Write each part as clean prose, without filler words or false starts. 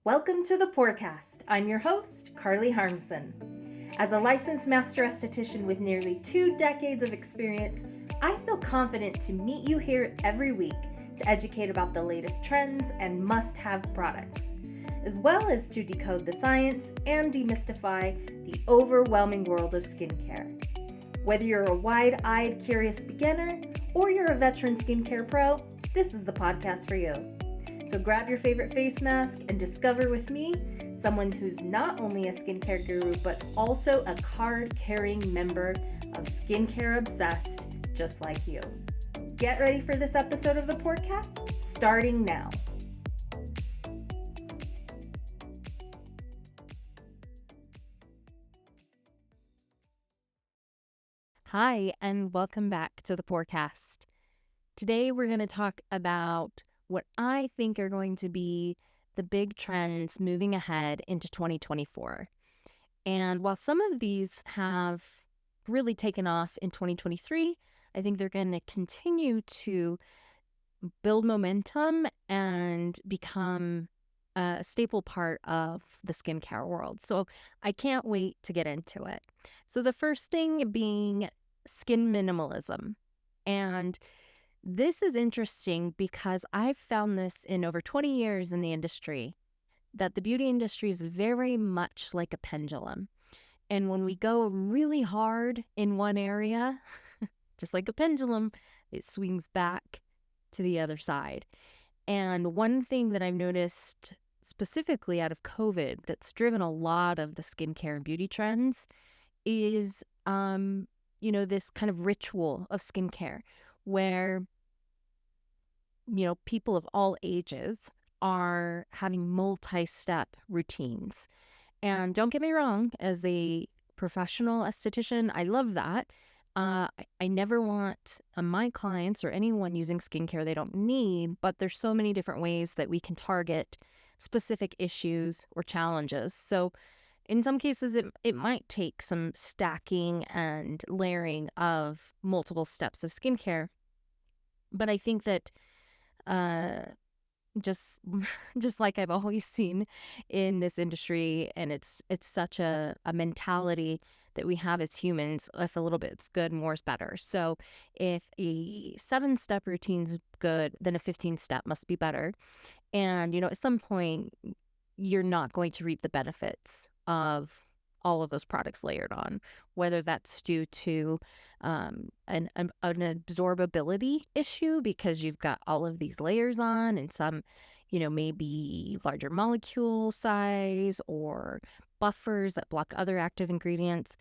Welcome to the Porecast. I'm your host, Carly Harmson. As a licensed master esthetician with nearly 2 decades of experience, I feel confident to meet you here every week to educate about the latest trends and must-have products, as well as to decode the science and demystify the overwhelming world of skincare. Whether you're a wide-eyed, curious beginner or you're a veteran skincare pro, this is the podcast for you. So grab your favorite face mask and discover with me someone who's not only a skincare guru, but also a card-carrying member of Skincare Obsessed, just like you. Get ready for this episode of the Porecast, starting now. Hi, and welcome back to the Porecast. Today we're going to talk about what I think are going to be the big trends moving ahead into 2024. And while some of these have really taken off in 2023, I think they're going to continue to build momentum and become a staple part of the skincare world. So I can't wait to get into it. So the first thing being skin minimalism. And this is interesting because I've found this in over 20 years in the industry, that the beauty industry is very much like a pendulum. And when we go really hard in one area, just like a pendulum, it swings back to the other side. And one thing that I've noticed specifically out of COVID that's driven a lot of the skincare and beauty trends is, this kind of ritual of skincare where people of all ages are having multi-step routines. And don't get me wrong, as a professional esthetician, I love that. I never want my clients or anyone using skincare they don't need, but there's so many different ways that we can target specific issues or challenges. So in some cases, it might take some stacking and layering of multiple steps of skincare. But I think that just just like I've always seen in this industry, and it's such a mentality that we have as humans. If a little bit's good, more is better. So if a 7-step routine's good, then a 15-step must be better. And at some point you're not going to reap the benefits of all of those products layered on, whether that's due to an absorbability issue because you've got all of these layers on, and some, maybe larger molecule size or buffers that block other active ingredients.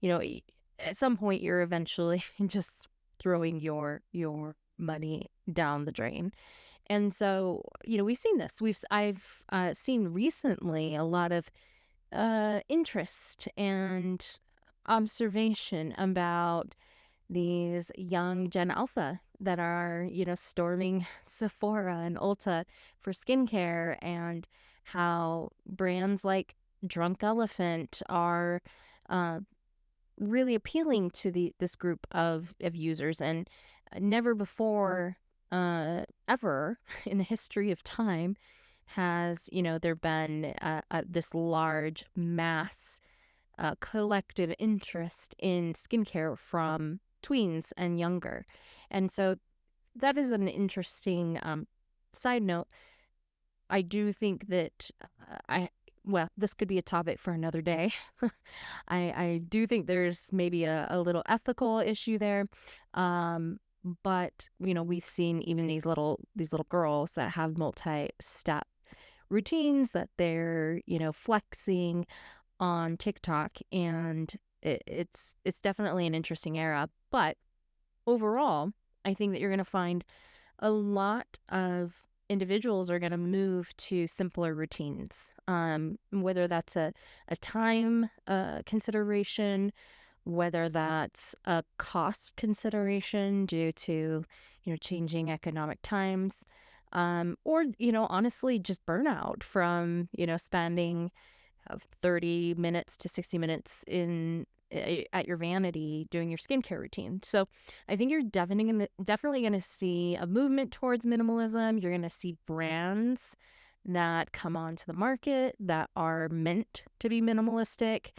At some point you're eventually just throwing your money down the drain. And so, we've seen this. I've seen recently a lot of interest and observation about these young Gen Alpha that are, storming Sephora and Ulta for skincare, and how brands like Drunk Elephant are really appealing to this group of users. And never before, ever in the history of time, has there been this large mass collective interest in skincare from tweens and younger. And so that is an interesting side note. I do think that this could be a topic for another day. I do think there's maybe a little ethical issue there. But we've seen even these little girls that have multi-step routines that they're flexing on TikTok, and it's definitely an interesting era. But overall, I think that you're going to find a lot of individuals are going to move to simpler routines, whether that's a time consideration, whether that's a cost consideration due to changing economic times, or honestly just burnout from spending 30 minutes to 60 minutes at your vanity doing your skincare routine. So I think you're definitely going to see a movement towards minimalism. You're going to see brands that come onto the market that are meant to be minimalistic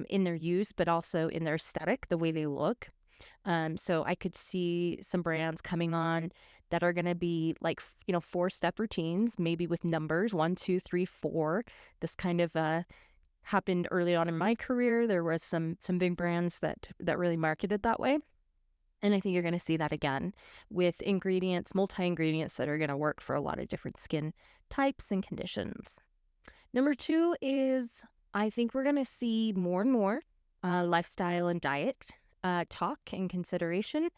in their use, but also in their aesthetic, the way they look. So I could see some brands coming on that are going to be like, 4-step routines, maybe with numbers 1, 2, 3, 4. This kind of happened early on in my career. There was some big brands that really marketed that way. And I think you're going to see that again with ingredients, multi-ingredients that are going to work for a lot of different skin types and conditions. Number 2 is I think we're going to see more and more lifestyle and diet talk and consideration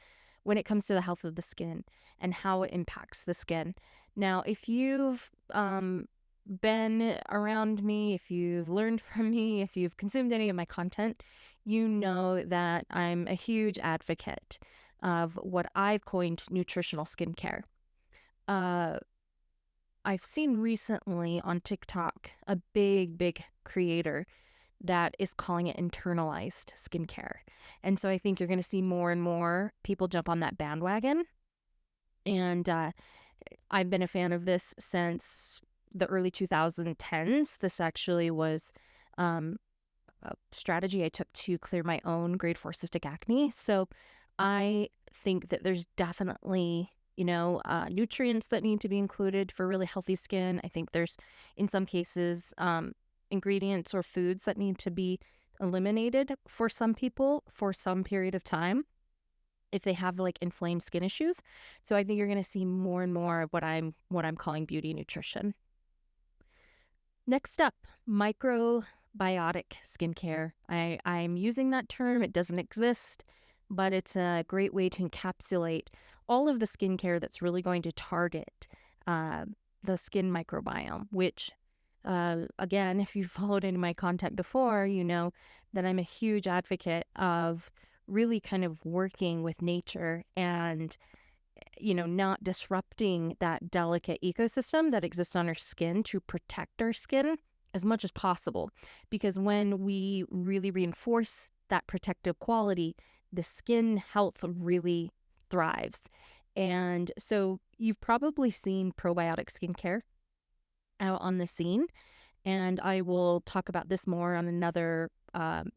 when it comes to the health of the skin and how it impacts the skin. Now, if you've been around me, if you've learned from me, if you've consumed any of my content, you know that I'm a huge advocate of what I've coined nutritional skincare. I've seen recently on TikTok a big creator that is calling it internalized skincare. And so I think you're going to see more and more people jump on that bandwagon. And I've been a fan of this since the early 2010s. This actually was a strategy I took to clear my own grade 4 cystic acne. So I think that there's definitely, nutrients that need to be included for really healthy skin. I think there's, in some cases, ingredients or foods that need to be eliminated for some people for some period of time if they have like inflamed skin issues. So I think you're going to see more and more of what I'm calling beauty nutrition. Next up, microbiotic skincare. I'm using that term. It doesn't exist, but it's a great way to encapsulate all of the skincare that's really going to target the skin microbiome, which, again, if you've followed any of my content before, you know that I'm a huge advocate of really kind of working with nature and not disrupting that delicate ecosystem that exists on our skin to protect our skin as much as possible. Because when we really reinforce that protective quality, the skin health really thrives. And so you've probably seen probiotic skincare out on the scene. And I will talk about this more on another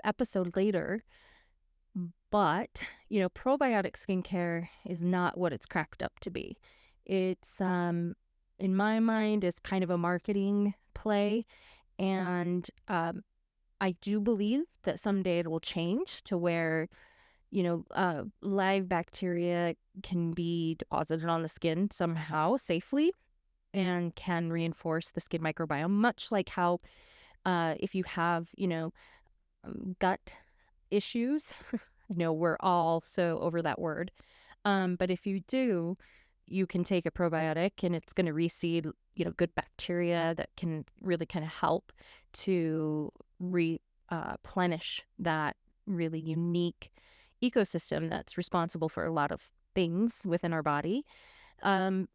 episode later. But, probiotic skincare is not what it's cracked up to be. It's, in my mind, is kind of a marketing play. And I do believe that someday it will change to where, live bacteria can be deposited on the skin somehow safely and can reinforce the skin microbiome, much like how if you have, gut issues. We're all so over that word. But if you do, you can take a probiotic and it's going to reseed, good bacteria that can really kind of help to replenish that really unique ecosystem that's responsible for a lot of things within our body. I'm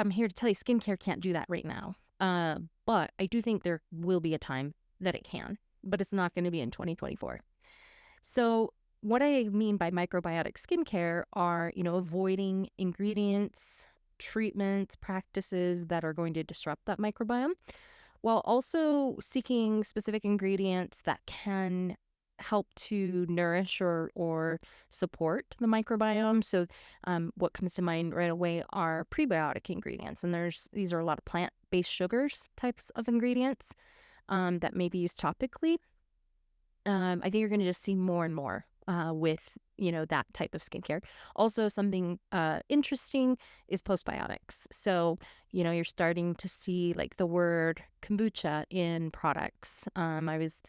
here to tell you skincare can't do that right now. But I do think there will be a time that it can, but it's not going to be in 2024. So what I mean by microbiotic skincare are, avoiding ingredients, treatments, practices that are going to disrupt that microbiome, while also seeking specific ingredients that can help to nourish or support the microbiome. So what comes to mind right away are prebiotic ingredients. And these are a lot of plant-based sugars types of ingredients that may be used topically. I think you're going to just see more and more with, that type of skincare. Also, something interesting is postbiotics. So, you're starting to see like the word kombucha in products. I was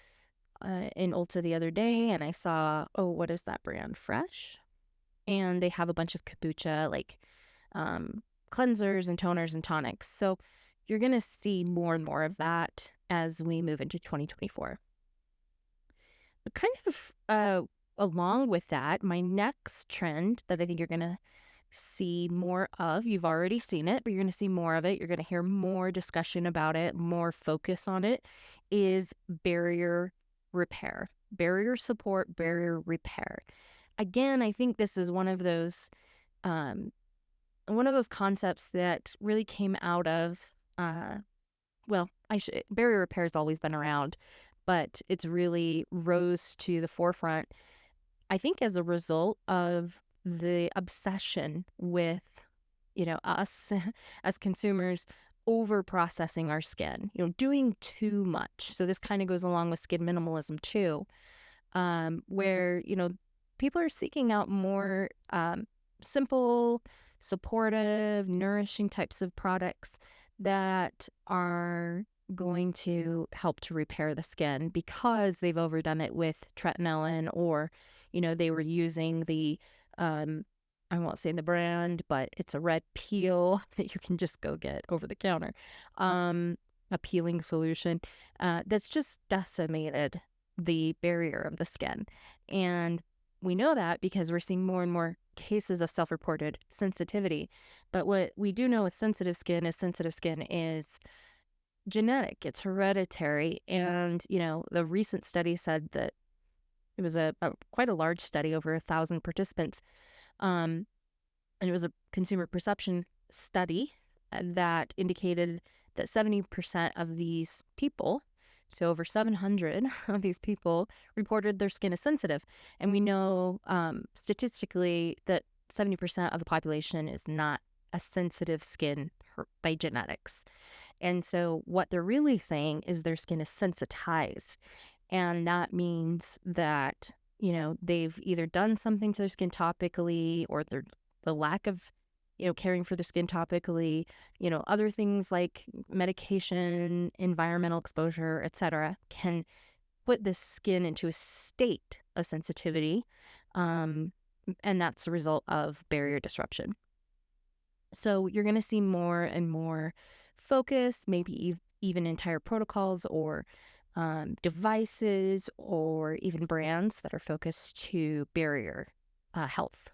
in Ulta the other day and I saw, what is that brand? Fresh? And they have a bunch of kombucha, like cleansers and toners and tonics. So you're going to see more and more of that as we move into 2024. But kind of along with that, my next trend that I think you're going to see more of, you've already seen it, but you're going to see more of it. You're going to hear more discussion about it, more focus on it, is barrier repair, barrier support, barrier repair. Again, I think this is one of those concepts that really came out of uh, well, barrier repair has always been around, but it's really rose to the forefront, I think, as a result of the obsession with, us as consumers over processing our skin, doing too much. So this kind of goes along with skin minimalism too, where, people are seeking out more simple, supportive, nourishing types of products that are going to help to repair the skin because they've overdone it with tretinoin, or, they were using the, I won't say the brand, but it's a red peel that you can just go get over the counter, a peeling solution that's just decimated the barrier of the skin. And we know that because we're seeing more and more cases of self-reported sensitivity. But what we do know with sensitive skin is genetic, it's hereditary. And, the recent study said that it was a quite a large study, over 1,000 participants. And it was a consumer perception study that indicated that 70% of these people, so over 700 of these people, reported their skin as sensitive. And we know statistically that 70% of the population is not a sensitive skin by genetics. And so what they're really saying is their skin is sensitized. And that means that, they've either done something to their skin topically, or the lack of, caring for the skin topically, other things like medication, environmental exposure, etc., can put the skin into a state of sensitivity. And that's a result of barrier disruption. So you're going to see more and more focus, maybe even entire protocols or devices, or even brands that are focused to barrier health.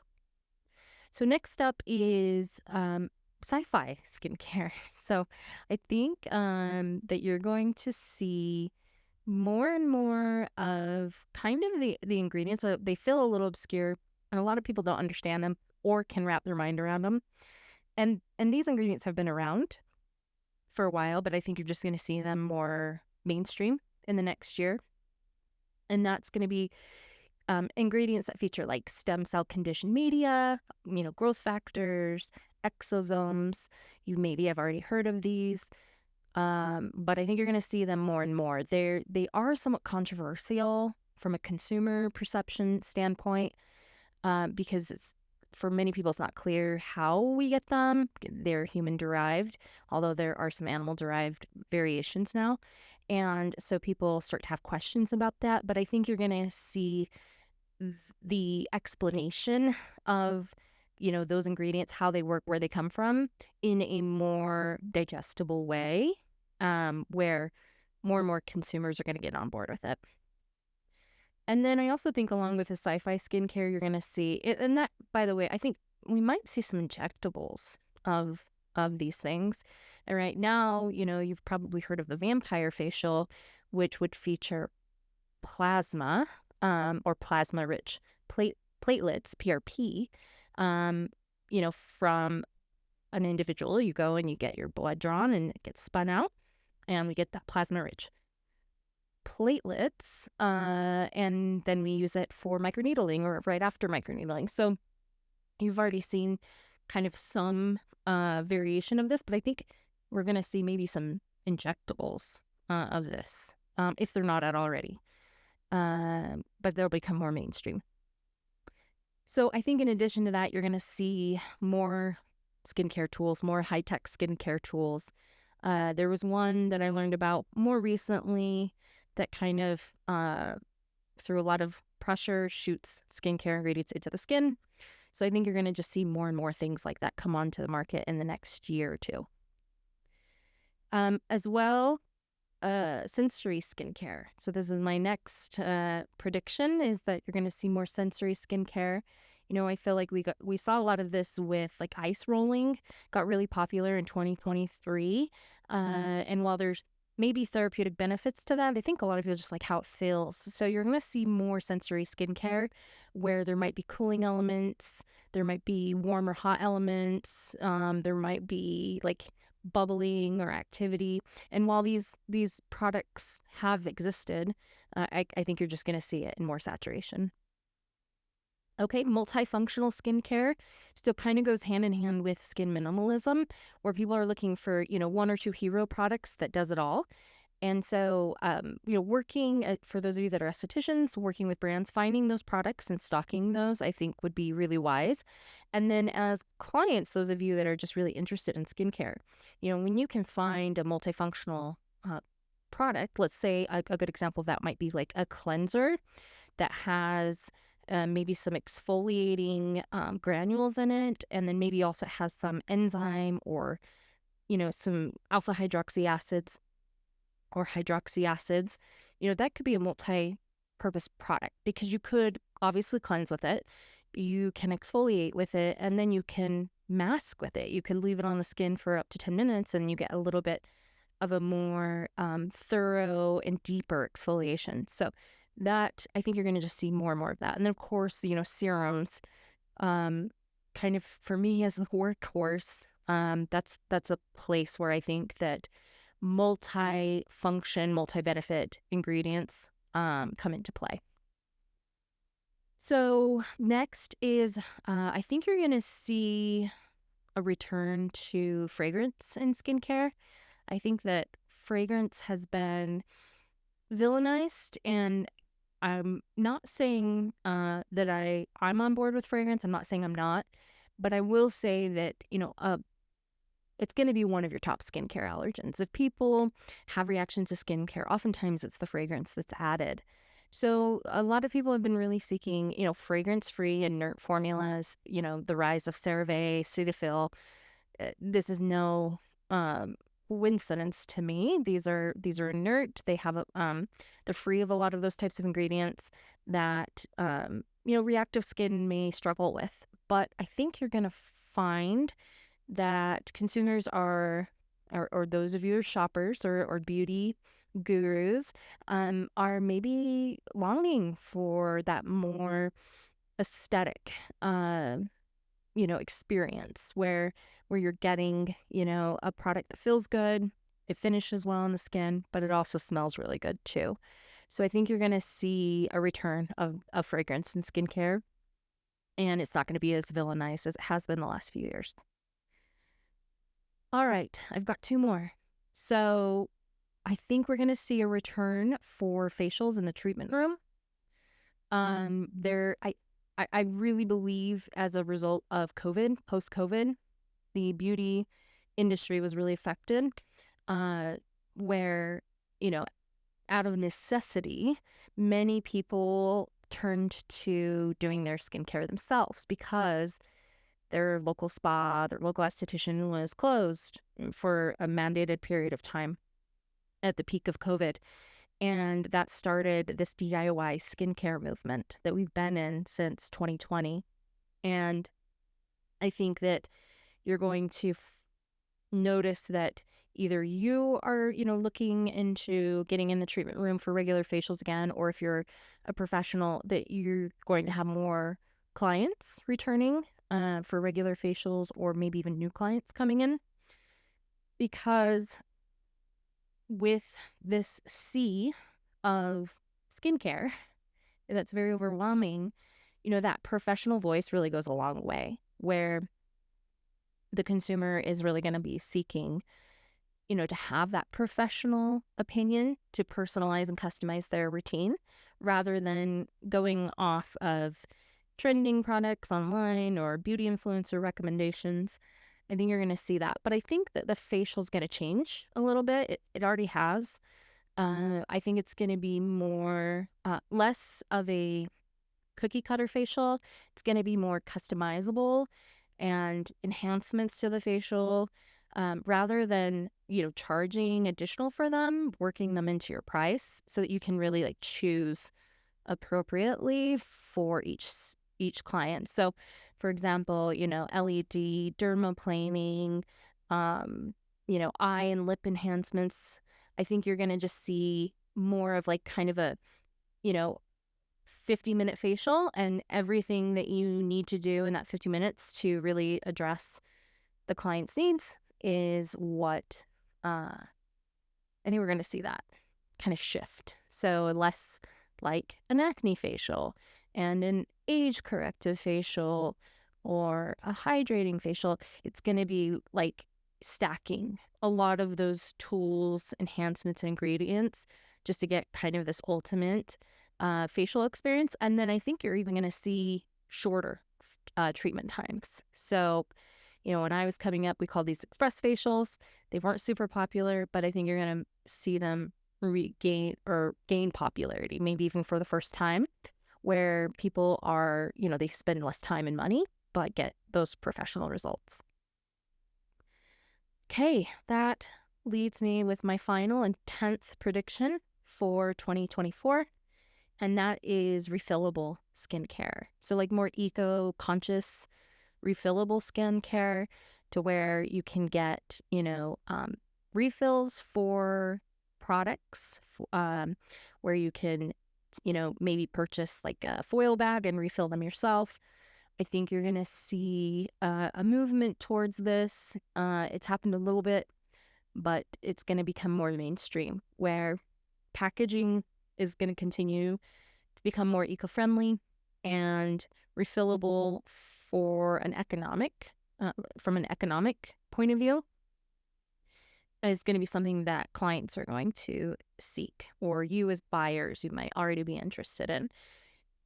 So next up is Sci-Fi Skincare. So I think that you're going to see more and more of kind of the ingredients. So they feel a little obscure, and a lot of people don't understand them or can wrap their mind around them. And these ingredients have been around for a while, but I think you're just going to see them more mainstream in the next year. And that's going to be ingredients that feature like stem cell conditioned media, growth factors, exosomes. You maybe have already heard of these, but I think you're going to see them more and more. They are somewhat controversial from a consumer perception standpoint, because for many people, it's not clear how we get them. They're human derived, although there are some animal derived variations now. And so people start to have questions about that. But I think you're going to see the explanation of, those ingredients, how they work, where they come from, in a more digestible way, where more and more consumers are going to get on board with it. And then I also think, along with the Sci-Fi Skincare, you're going to see it, and that, by the way, I think we might see some injectables of these things. And right now, you've probably heard of the vampire facial, which would feature plasma, or plasma-rich platelets, PRP, from an individual. You go and you get your blood drawn, and it gets spun out, and we get that plasma-rich platelets, and then we use it for microneedling, or right after microneedling. So you've already seen kind of some variation of this, but I think we're going to see maybe some injectables of this, if they're not at already. But they'll become more mainstream. So I think in addition to that, you're going to see more skincare tools, more high-tech skincare tools. There was one that I learned about more recently that kind of, through a lot of pressure, shoots skincare ingredients into the skin. So I think you're going to just see more and more things like that come onto the market in the next year or two. As well, sensory skincare. So this is my next prediction, is that you're going to see more sensory skincare. I feel like we saw a lot of this with like ice rolling, got really popular in 2023. And while there's maybe therapeutic benefits to that, I think a lot of people just like how it feels. So you're going to see more sensory skincare, where there might be cooling elements, there might be warm or hot elements, there might be like bubbling or activity. And while these products have existed, I think you're just going to see it in more saturation. Okay, multifunctional skincare still kind of goes hand in hand with skin minimalism, where people are looking for, one or two hero products that does it all. And so, working for those of you that are estheticians, working with brands, finding those products and stocking those, I think would be really wise. And then as clients, those of you that are just really interested in skincare, when you can find a multifunctional product, let's say a good example of that might be like a cleanser that has maybe some exfoliating granules in it, and then maybe also has some enzyme or, some alpha hydroxy acids or hydroxy acids, that could be a multi-purpose product because you could obviously cleanse with it, you can exfoliate with it, and then you can mask with it. You can leave it on the skin for up to 10 minutes and you get a little bit of a more thorough and deeper exfoliation. So that, I think you're going to just see more and more of that. And then of course, serums, kind of for me as a workhorse, that's a place where I think that multi-function, multi-benefit ingredients come into play. So next is, I think you're going to see a return to fragrance in skincare. I think that fragrance has been villainized, and I'm not saying that I'm on board with fragrance. I'm not saying I'm not, but I will say that, it's going to be one of your top skincare allergens. If people have reactions to skincare, oftentimes it's the fragrance that's added. So a lot of people have been really seeking, fragrance-free inert formulas, the rise of CeraVe, Cetaphil. This is no coincidence to me. These are inert. They have they're free of a lot of those types of ingredients that reactive skin may struggle with. But I think you're going to find that consumers are, or those of you who are shoppers or beauty gurus, are maybe longing for that more aesthetic, experience where you're getting, a product that feels good, it finishes well on the skin, but it also smells really good too. So I think you're going to see a return of fragrance in skincare, and it's not going to be as villainized as it has been the last few years. All right, I've got two more. So I think we're going to see a return for facials in the treatment room. I really believe as a result of COVID, post-COVID, the beauty industry was really affected, where, out of necessity, many people turned to doing their skincare themselves because their local spa, their local esthetician was closed for a mandated period of time at the peak of COVID. And that started this DIY skincare movement that we've been in since 2020. And I think that you're going to notice that either you are, looking into getting in the treatment room for regular facials again, or if you're a professional, that you're going to have more clients returning for regular facials, or maybe even new clients coming in. Because with this sea of skincare that's very overwhelming, that professional voice really goes a long way, where the consumer is really going to be seeking, to have that professional opinion to personalize and customize their routine rather than going off of trending products online or beauty influencer recommendations. I think you're going to see that. But I think that the facial is going to change a little bit. It already has. I think it's going to be more, less of a cookie cutter facial. It's going to be more customizable and enhancements to the facial, rather than, charging additional for them, working them into your price so that you can really like choose appropriately for each client. So for example, LED dermaplaning, eye and lip enhancements. I think you're going to just see more of like kind of a, 50-minute facial, and everything that you need to do in that 50 minutes to really address the client's needs is what I think we're going to see that kind of shift. So less like an acne facial and an age corrective facial or a hydrating facial. It's going to be like stacking a lot of those tools, enhancements, and ingredients just to get kind of this ultimate facial experience. And then I think you're even going to see shorter treatment times. So, when I was coming up, we called these express facials. They weren't super popular, but I think you're going to see them gain popularity, maybe even for the first time, where people are, they spend less time and money, but get those professional results. Okay, that leads me with my final and 10th prediction for 2024, and that is refillable skincare. So like more eco-conscious refillable skincare to where you can get, refills for products, where you can, maybe purchase like a foil bag and refill them yourself. I think you're going to see a movement towards this. It's happened a little bit, but it's going to become more mainstream, where packaging is going to continue to become more eco-friendly and refillable from an economic point of view is going to be something that clients are going to seek, or you as buyers, you might already be interested in.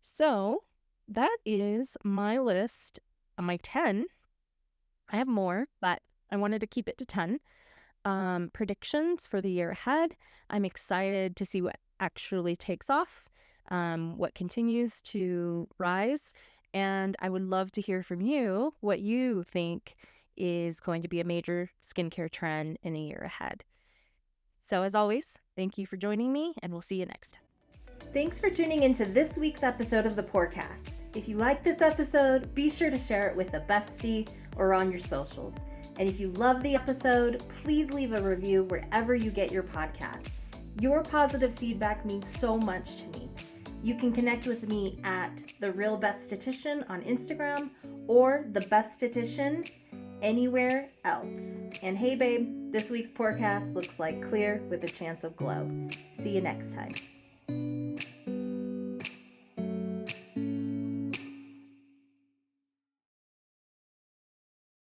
So that is my list, my 10. I have more, but I wanted to keep it to 10. Predictions for the year ahead. I'm excited to see what actually takes off, what continues to rise. And I would love to hear from you what you think is going to be a major skincare trend in the year ahead. So as always, thank you for joining me, and we'll see you next time. Thanks for tuning into this week's episode of the Porecast. If you like this episode, be sure to share it with a bestie or on your socials. And if you love the episode, please leave a review wherever you get your podcasts. Your positive feedback means so much to me. You can connect with me at The Real Besthetician on Instagram or The Besthetician anywhere else. And hey babe, this week's Porecast looks like clear with a chance of glow. See you next time.